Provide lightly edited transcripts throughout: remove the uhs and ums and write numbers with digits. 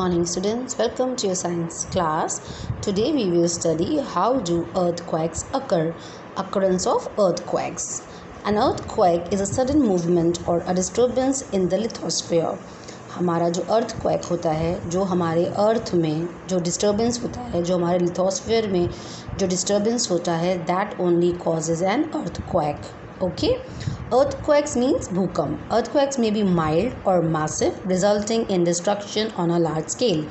morning students, welcome to your science class. Today we will study how do earthquakes occur. Occurrence of earthquakes. An earthquake is a sudden movement or a disturbance in the lithosphere. हमारा जो earthquake होता है, जो हमारे अर्थ में जो disturbance होता है, जो हमारे लिथोस्फीयर में जो डिस्टर्बेंस होता है, that only causes an earthquake. Okay, earthquakes means bhukam. Earthquakes may be mild or massive, resulting in destruction on a large scale.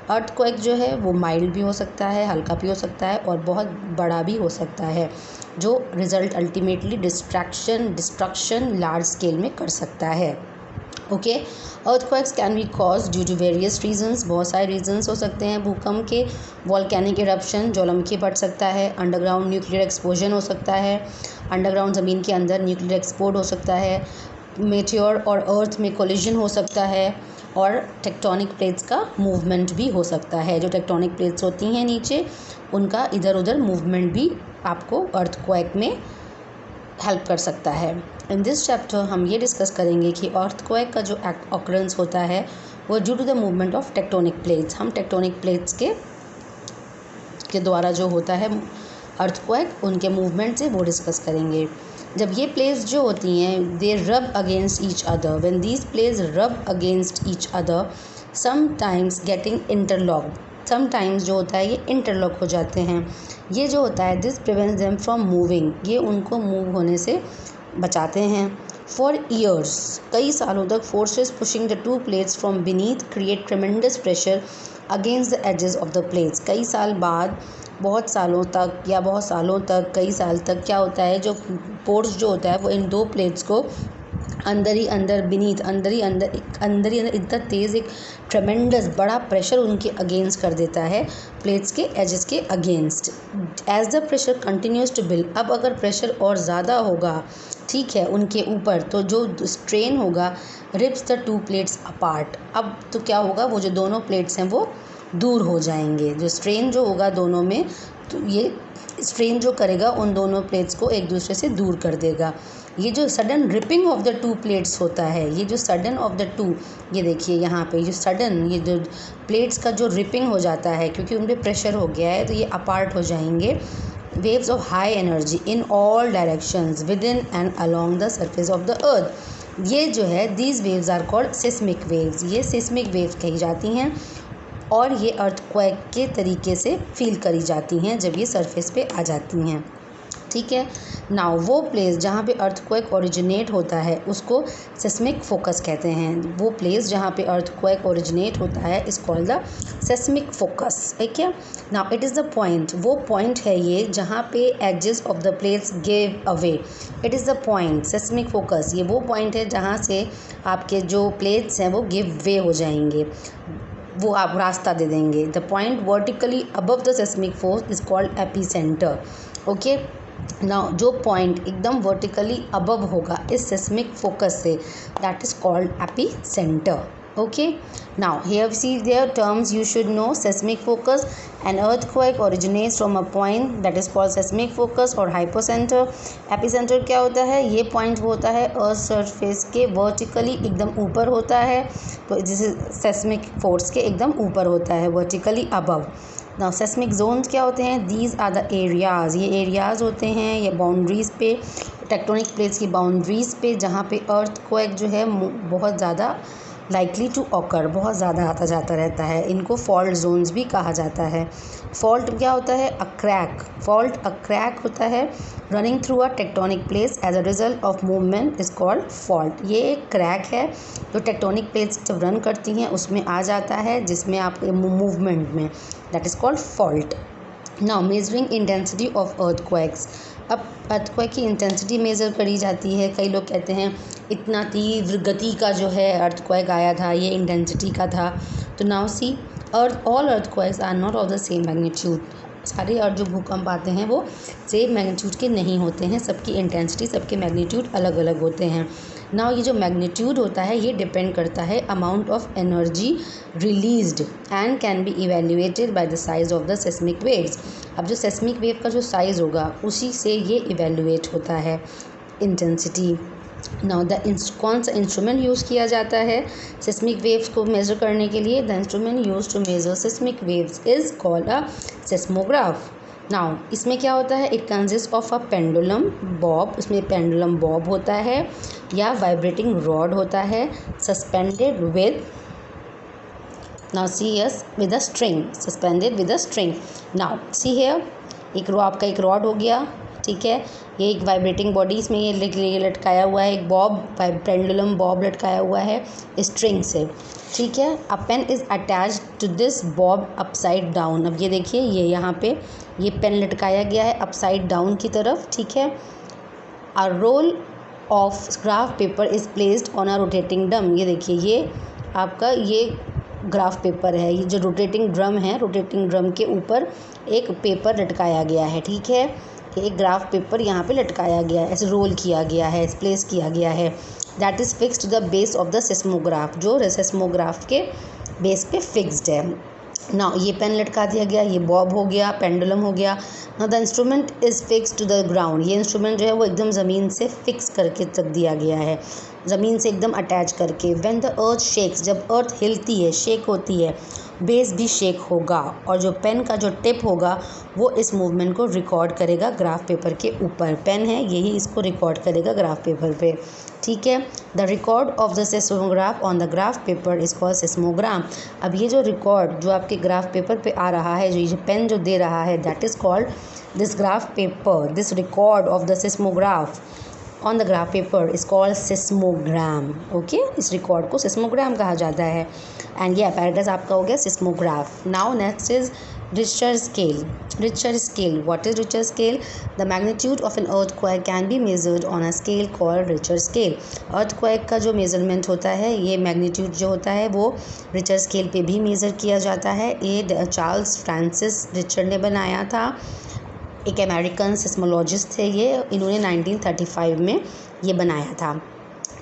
earthquake जो है वो mild भी हो सकता है, हल्का भी हो सकता है और बहुत बड़ा भी हो सकता है, जो result ultimately destruction large scale में कर सकता है. Okay, earthquakes can be cause due to various reasons. बहुत सारे रीजंस हो सकते हैं भूकंप के. वॉल्केनिक इरप्शन, ज्वालामुखी फट सकता है. अंडरग्राउंड न्यूक्लियर एक्सप्लोजन हो सकता है. अंडरग्राउंड ज़मीन के अंदर न्यूक्लियर एक्सप्लोड हो सकता है. मेटियोर और अर्थ में कोलिजन हो सकता है. और टेक्टोनिक प्लेट्स का मूवमेंट भी हो सकता है. जो टेक्टोनिक प्लेट्स होती हैं नीचे, उनका इधर उधर मूवमेंट भी आपको अर्थक्वेक में हेल्प कर सकता है. इन दिस चैप्टर हम ये डिस्कस करेंगे कि अर्थक्वेक का जो ऑकरेंस होता है वो due to the movement of tectonic plates. हम टेक्टोनिक प्लेट्स के द्वारा जो होता है अर्थक्वेक, उनके मूवमेंट से वो डिस्कस करेंगे. जब ये प्लेट्स जो होती हैं, they rub against each other. When these plates rub against each other, sometimes getting interlocked. Sometimes जो होता है ये इंटरलॉक हो जाते हैं. ये जो होता है, this prevents them from moving. ये उनको मूव होने से बचाते हैं. फॉर ईयर्स, कई सालों तक, forces pushing the two plates from beneath create tremendous pressure against the edges of the plates. कई साल बाद, बहुत सालों तक या बहुत सालों तक, कई साल तक क्या होता है, जो फोर्स जो होता है वो इन दो प्लेट्स को अंदर ही अंदर, बीनीथ, अंदर ही अंदर इतना तेज़ एक ट्रेमेंडस बड़ा प्रेशर उनके अगेंस्ट कर देता है, प्लेट्स के एजेस के against. As the pressure continues to build. अब अगर प्रेशर और ज़्यादा होगा, ठीक है, उनके ऊपर, तो जो स्ट्रेन होगा, rips the two plates apart. अब तो क्या होगा, वो जो दोनों प्लेट्स हैं वो दूर हो जाएंगे. जो स्ट्रेन जो होगा दोनों में, तो ये स्ट्रेन जो करेगा उन दोनों प्लेट्स को एक दूसरे से दूर कर देगा. ये जो sudden ripping off the two plates होता है, ये जो सडन ऑफ द टू, ये देखिए यहाँ पे जो सडन, ये जो प्लेट्स का जो रिपिंग हो जाता है, क्योंकि उन पर प्रेशर हो गया है, तो ये अपार्ट हो जाएंगे. Waves of high energy in all directions within and along the surface of the earth. ये जो है, these waves are called seismic waves. ये सिस्मिक वेव्स कही जाती हैं और ये अर्थक्वेक के तरीके से फील करी जाती हैं जब ये सरफेस पे आ जाती हैं. ठीक है. नाउ वो प्लेस जहाँ पे अर्थक्वेक ओरिजिनेट होता है उसको सेस्मिक फोकस कहते हैं. वो प्लेस जहाँ पे अर्थक्वेक ओरिजिनेट होता है is called the seismic focus. ठीक है. Now it is the point. वो पॉइंट है ये जहाँ पे edges of the plates give away. It is the point. Seismic focus ये वो पॉइंट है जहाँ से आपके जो प्लेट्स हैं वो गिव वे हो जाएंगे, वो आप रास्ता दे देंगे. The point vertically above the seismic force is called epicentre. Okay. Now जो पॉइंट एकदम वर्टिकली अबव होगा इस सेस्मिक फोकस से, that is called epicentre. Okay. Now here we see their terms you should know. Seismic focus, an earthquake originates from a point that is called seismic focus और hypocentre. Epicentre क्या होता है, ये point होता है earth surface के vertically एकदम ऊपर होता है, तो जैसे सेस्मिक फोर्स के एकदम ऊपर होता है, vertically above. Now seismic zones क्या होते हैं, दीज आर द एरियाज़. ये एरियाज़ होते हैं, ये बाउंड्रीज़ पे, टेक्टोनिक प्लेट्स की बाउंड्रीज़ पे, जहाँ पे अर्थक्वेक जो है बहुत ज़्यादा लाइकली टू ऑकर, बहुत ज़्यादा आता जाता रहता है. इनको फॉल्ट जोन्स भी कहा जाता है. फॉल्ट क्या होता है, a crack. Fault a crack होता है running through a tectonic plates as a result of movement is called fault. ये एक क्रैक है जो टेक्टोनिक प्लेट्स जब रन करती हैं उसमें आ जाता है, जिसमें आप मूवमेंट में, that is called fault. Now measuring intensity of earthquakes. अब अर्थक्वेक की इंटेंसिटी मेज़र करी जाती है. कई लोग कहते हैं इतना तीव्र गति का जो है अर्थक्वेक आया था, ये इंटेंसिटी का था. तो now see, all earthquakes are not of the same magnitude. सारे और जो भूकंप आते हैं वो सेम मैग्नीट्यूड के नहीं होते हैं. सबकी इंटेंसिटी, सबके मैग्नीट्यूड अलग अलग होते हैं. नाउ ये जो मैग्नीट्यूड होता है ये डिपेंड करता है amount of energy released and can be evaluated by the size of the seismic waves. अब जो सेस्मिक वेव का जो साइज़ होगा उसी से ये इवेल्युएट होता है इंटेंसिटी. नाउ कौन सा इंस्ट्रूमेंट यूज़ किया जाता है सिस्मिक वेव्स को मेज़र करने के लिए? The instrument use to measure seismic waves is called a seismograph. Now इसमें क्या होता है? It consist of a pendulum bob, उसमें पेंडुलम बॉब होता है या वाइब्रेटिंग रॉड होता है suspended with now see us with a string, suspended with a string. Now see here, आपका एक रॉड हो गया, ठीक है, ये एक वाइब्रेटिंग बॉडी, इसमें ये लटकाया हुआ है एक बॉब, पेंडुलम बॉब लटकाया हुआ है स्ट्रिंग से, ठीक है। A pen is attached to this bob upside down. अब ये देखिए, ये यहाँ पे ये पेन लटकाया गया है अपसाइड डाउन की तरफ, ठीक है। A roll of graph paper is placed on a rotating drum. ये देखिए, ये आपका ये ग्राफ पेपर है, ये जो रोटेटिंग ड्रम है, रोटेटिंग ड्रम के ऊपर एक पेपर लटकाया गया है, ठीक है। एक ग्राफ पेपर यहाँ पे लटकाया गया है, ऐसे रोल किया गया है, प्लेस किया गया है। That is fixed to the base of the seismograph, जो सिस्मोग्राफ के बेस पे फिक्स्ड है। ना ये पेन लटका दिया गया, ये बॉब हो गया, पेंडुलम हो गया। ना the instrument is fix to the ground. ये इंस्ट्रूमेंट जो है वो एकदम ज़मीन से फिक्स करके रख दिया गया है, ज़मीन से एकदम अटैच करके। व्हेन द अर्थ शेक्स, जब अर्थ हिलती है, शेक होती है, बेस भी शेक होगा, और जो पेन का जो टिप होगा वो इस मूवमेंट को रिकॉर्ड करेगा ग्राफ पेपर के ऊपर। पेन है यही इसको रिकॉर्ड करेगा ग्राफ पेपर पे, ठीक है। The record of the seismograph on the graph paper is called सिस्मोग्राम। अब ये जो रिकॉर्ड जो आपके ग्राफ पेपर पे आ रहा है, जो ये पेन जो दे रहा है, that is called this graph paper, this record of the seismograph on the graph paper is called सिस्मोग्राम। Okay, इस रिकॉर्ड को सिस्मोग्राम कहा जाता है। एंड ये पैराग्राफ आपका हो गया seismograph. Now next is Richter scale. Richter scale, what is Richter scale? The magnitude of an earthquake can be measured on a scale called Richter scale. Earthquake का जो मेजरमेंट होता है, ये मैग्नीट्यूड जो होता है वो रिचर स्केल पे भी मेज़र किया जाता है। ये चार्ल्स फ्रांसिस रिचर ने बनाया था, एक अमेरिकन सिस्मोलॉजिस्ट थे ये, इन्होंने 1935 में ये बनाया था।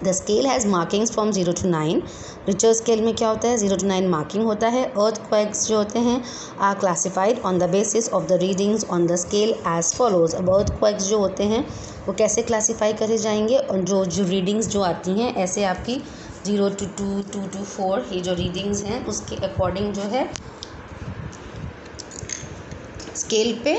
The scale has markings from 0 to 9। Richter scale में क्या होता है? 0 to 9 मार्किंग होता है। अर्थक्वेक्स जो होते हैं are classified on the basis of the readings on the scale as follows. अब अर्थक्वेक्स जो होते हैं वो कैसे क्लासीफाई करे जाएंगे? और जो रीडिंग्स जो आती हैं ऐसे आपकी 0 to 2, 2 to 4, ये जो रीडिंग्स हैं उसके अकॉर्डिंग जो है स्केल पे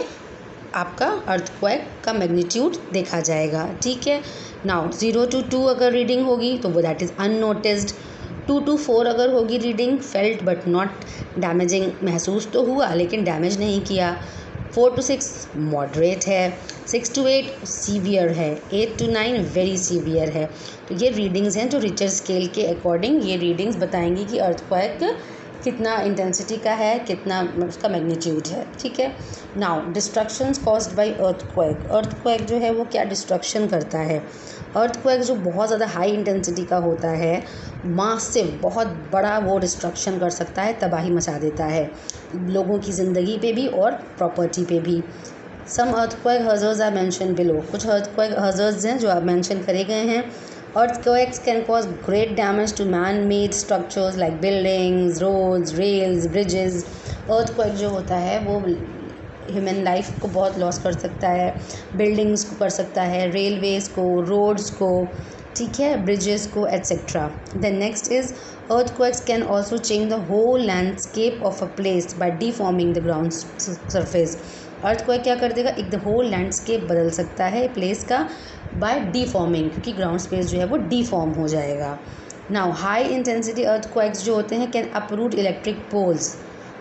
आपका अर्थक्वेक का मैग्नीट्यूड देखा जाएगा, ठीक है। नाउ 0 to 2 अगर रीडिंग होगी तो वो दैट इज़ अननोटिस्ड। 2 to 4 अगर होगी reading, felt but not damaging, महसूस तो हुआ लेकिन डैमेज नहीं किया। 4 to 6 मॉडरेट है, 6 to 8 सीवियर है, 8 to 9 वेरी सीवियर है। तो ये रीडिंग्स हैं जो रिचर स्केल के अकॉर्डिंग ये रीडिंग्स बताएंगी कि अर्थक्वेक कितना इंटेंसिटी का है, कितना उसका मैग्नीट्यूड है, ठीक है। Now destructions caused by earthquake. Earthquake जो है वो क्या डिस्ट्रक्शन करता है? अर्थक्वेक जो बहुत ज़्यादा हाई इंटेंसिटी का होता है, मासिव, बहुत बड़ा वो डिस्ट्रक्शन कर सकता है, तबाही मचा देता है लोगों की ज़िंदगी पे भी और प्रॉपर्टी पे भी। Some earthquake hazards are mention below. कुछ अर्थक्वेक हज़ार्ड्स हैं जो आप मेंशन करे गए हैं। Earthquakes can cause great damage to man-made structures like buildings, roads, rails, bridges. Earthquake जो होता है वो ह्यूमन लाइफ को बहुत लॉस कर सकता है, बिल्डिंग्स को कर सकता है, रेलवेज़ को, रोड्स को, ठीक है, ब्रिजेस को, etcetera. The next is earthquakes can also change the whole landscape of a place by deforming the ground surface. Earthquake क्या कर देगा? एक द होल लैंडस्केप बदल सकता है प्लेस का बाय डीफॉर्मिंग, क्योंकि ग्राउंड स्पेस जो है वो डीफॉर्म हो जाएगा। नाउ हाई इंटेंसिटी अर्थक्वेक्स जो होते हैं can uproot electric poles,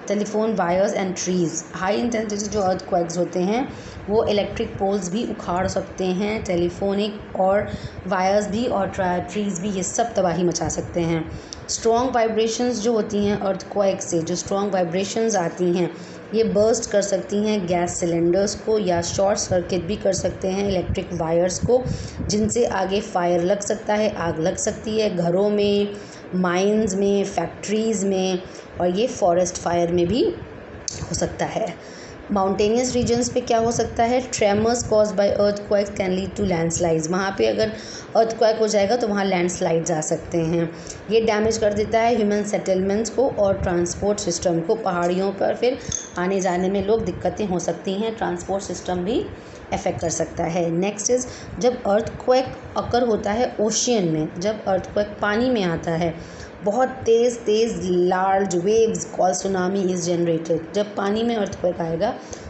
telephone wires and trees. High intensity जो अर्थक्वेक्स होते हैं वो इलेक्ट्रिक पोल्स भी उखाड़ सकते हैं, टेलीफोनिक और वायर्स भी और ट्रीज़ भी, ये सब तबाही मचा सकते हैं। स्ट्रॉन्ग वाइब्रेशंस जो होती हैं अर्थक्वेक से, जो स्ट्रॉन्ग वाइब्रेशंस आती हैं ये बर्स्ट कर सकती हैं गैस सिलेंडर्स को, या शॉर्ट सर्किट भी कर सकते हैं इलेक्ट्रिक वायर्स को, जिनसे आगे फायर लग सकता है, आग लग सकती है घरों में, माइंस में, फैक्ट्रीज़ में, और ये फॉरेस्ट फायर में भी हो सकता है। माउंटेनियस रीजन्स पे क्या हो सकता है, tremors caused by earthquakes can lead to landslides, वहाँ पे अगर अर्थक्वेक हो जाएगा तो वहाँ लैंडस्लाइड्स आ सकते हैं। ये डैमेज कर देता है ह्यूमन सेटलमेंट्स को और ट्रांसपोर्ट सिस्टम को, पहाड़ियों पर फिर आने जाने में लोग दिक्कतें हो सकती हैं, ट्रांसपोर्ट सिस्टम भी अफेक्ट कर सकता है। नेक्स्ट इज़ जब अर्थक्वेक अकर होता है ओशियन में, जब अर्थक्वेक पानी में आता है, बहुत तेज़ large waves call tsunami is generated. जब पानी में अर्थक्वेक आएगा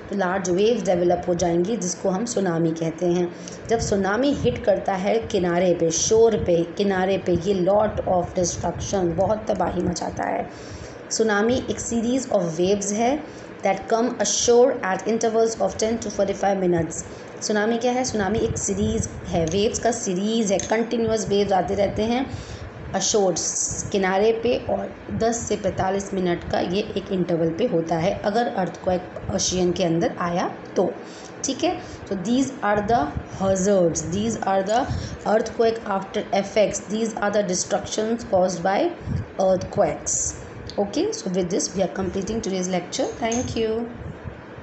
तो लार्ज वेव्स डेवलप हो जाएंगी जिसको हम सुनामी कहते हैं। जब सुनामी हिट करता है किनारे पे, शोर पे, किनारे पे, ये लॉट ऑफ डिस्ट्रक्शन, बहुत तबाही मचाता है। सुनामी एक सीरीज़ ऑफ वेव्स है that come assure eight intervals of 10 to 45 minutes. Tsunami क्या है, सुनामी एक सीरीज़ है, वेव्स का सीरीज़ है, कंटिन्यूस वेव्स आते रहते हैं अशोर किनारे पे, और 10 से 45 मिनट का ये एक इंटरवल पे होता है अगर अर्थक्वेक ओशियन के अंदर आया तो। ठीक है, so these are the hazards, these are the earthquake after effects, these are the destructions caused by earthquakes. Okay, so with this we are completing today's lecture. Thank you.